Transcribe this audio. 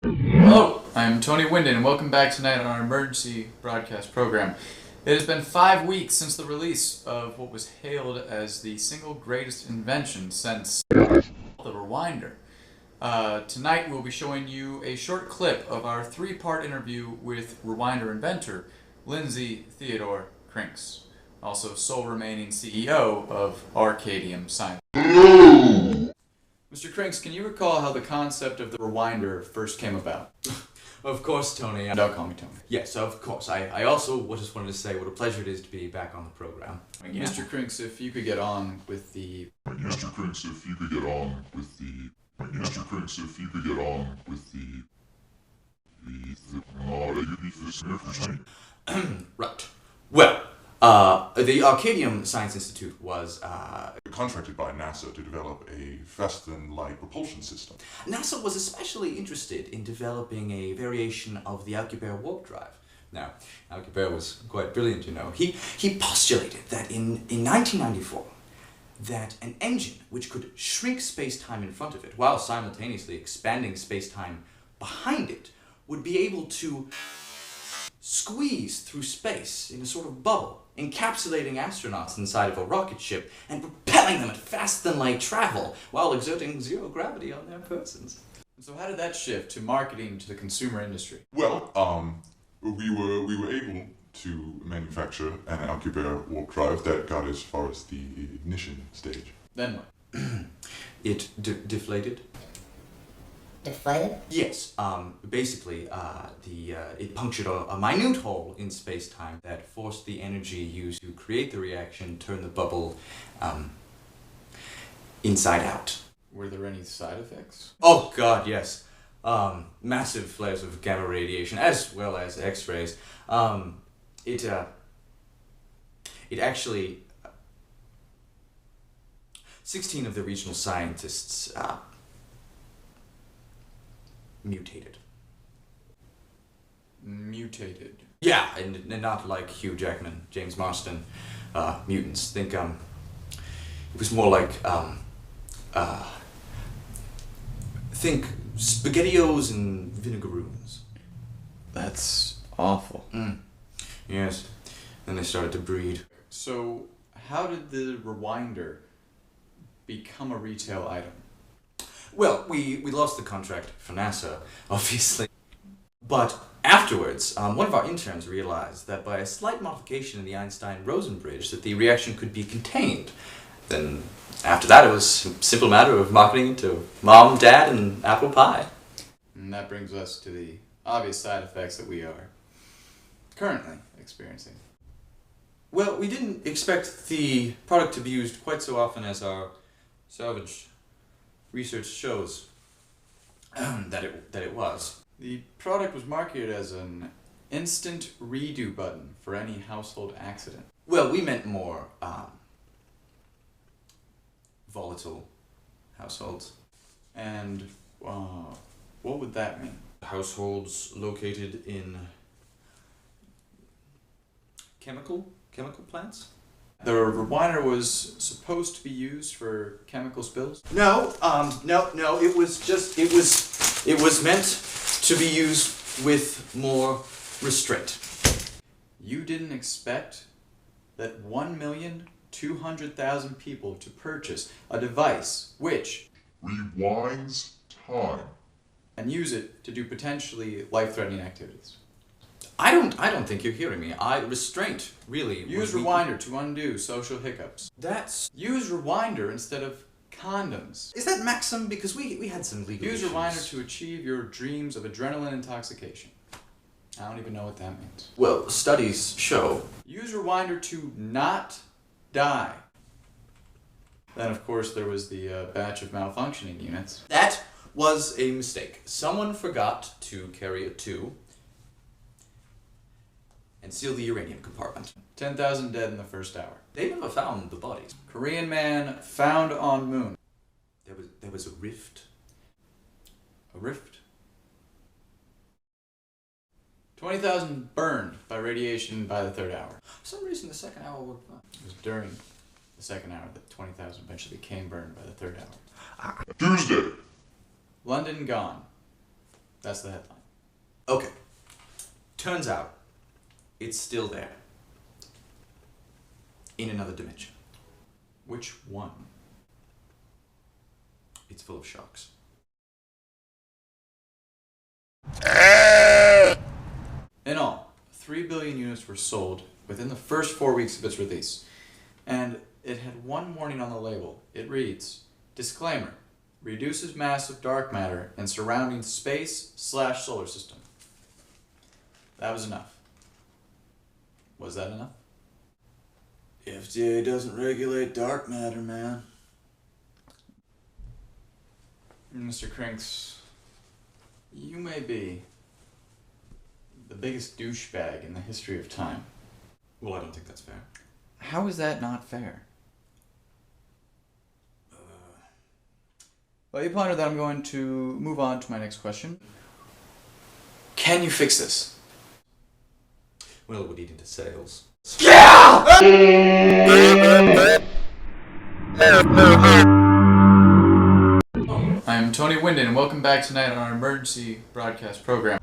Hello, I'm Tony Windham, and welcome back tonight on our emergency broadcast program. It has been 5 weeks since the release of what was hailed as the single greatest invention since the rewinder. Tonight we'll be showing you a short clip of our 3-part interview with rewinder inventor Lindsay Theodore Crinks, also sole remaining CEO of Arcadium Science. Mr. Crinks, can you recall how the concept of the rewinder first came about? Of course, Tony. Don't call me Tony. Yes, of course. I also just wanted to say what a pleasure it is to be back on the program. Yeah. Mr. Crinks, if you could get on with the... Mr. Crinks, if you could get on with the... Mr. Crinks, if you could get on with the... Right. Well, the Arcadium Science Institute was contracted by NASA to develop a faster-than-light propulsion system. NASA was especially interested in developing a variation of the Alcubierre warp drive. Now, Alcubierre was quite brilliant, you know. He postulated that in 1994, that an engine which could shrink space-time in front of it while simultaneously expanding space-time behind it would be able to squeeze through space in a sort of bubble, encapsulating astronauts inside of a rocket ship and propelling them at faster-than-light travel while exerting zero gravity on their persons. So how did that shift to marketing to the consumer industry? Well, we were able to manufacture an Alcubierre warp drive that got as far as the ignition stage. Then what? It deflated? Deflated? Yes, basically, it punctured a minute hole in space-time that forced the energy used to create the reaction turn the bubble, inside out. Were there any side effects? Oh god, yes. Massive flares of gamma radiation, as well as X-rays. It actually... 16 of the regional scientists, mutated. Mutated? Yeah, and not like Hugh Jackman, James Marston, mutants. Think, it was more like, think SpaghettiOs and vinegaroons. That's awful. Yes. Then they started to breed. So, how did the rewinder become a retail item? Well, we lost the contract for NASA, obviously. But afterwards, one of our interns realized that by a slight modification in the Einstein-Rosen bridge that the reaction could be contained. Then, after that, it was a simple matter of marketing it to Mom, Dad, and apple pie. And that brings us to the obvious side effects that we are currently experiencing. Well, we didn't expect the product to be used quite so often as our salvage research shows that it was. The product was marketed as an instant redo button for any household accident. Well, we meant more volatile households. And what would that mean? Households located in chemical plants? The rewinder was supposed to be used for chemical spills? No, it was meant to be used with more restraint. You didn't expect that 1,200,000 people to purchase a device which Rewinds time. and use it to do potentially life-threatening activities. I don't think you're hearing me. Restraint, really. Use rewinder to undo social hiccups. Use rewinder instead of condoms. Is that maxim? Because we had some legal Use issues. rewinder to achieve your dreams of adrenaline intoxication. I don't even know what that means. Well, studies show. Use rewinder to not die. Then, of course, there was the batch of malfunctioning units. That was a mistake. Someone forgot to carry a 2 and seal the uranium compartment. 10,000 dead in the first hour. They never found the bodies. Korean man found on moon. There was a rift. A rift. 20,000 burned by radiation by the third hour. For some reason, the second hour worked fine. It was during the second hour that 20,000 eventually became burned by the third hour. Tuesday. London gone. That's the headline. Okay. Turns out, it's still there. In another dimension. Which one? It's full of sharks. In all, 3 billion units were sold within the first 4 weeks of its release. And it had one warning on the label. It reads, "Disclaimer, reduces mass of dark matter in surrounding space/solar system." That was enough. Was that enough? FDA doesn't regulate dark matter, man. Mr. Crinks, you may be the biggest douchebag in the history of time. Well, I don't think that's fair. How is that not fair? Well, you ponder that. I'm going to move on to my next question. Can you fix this? Well, it would eat into sales. I'm Tony Windham, and welcome back tonight on our emergency broadcast program.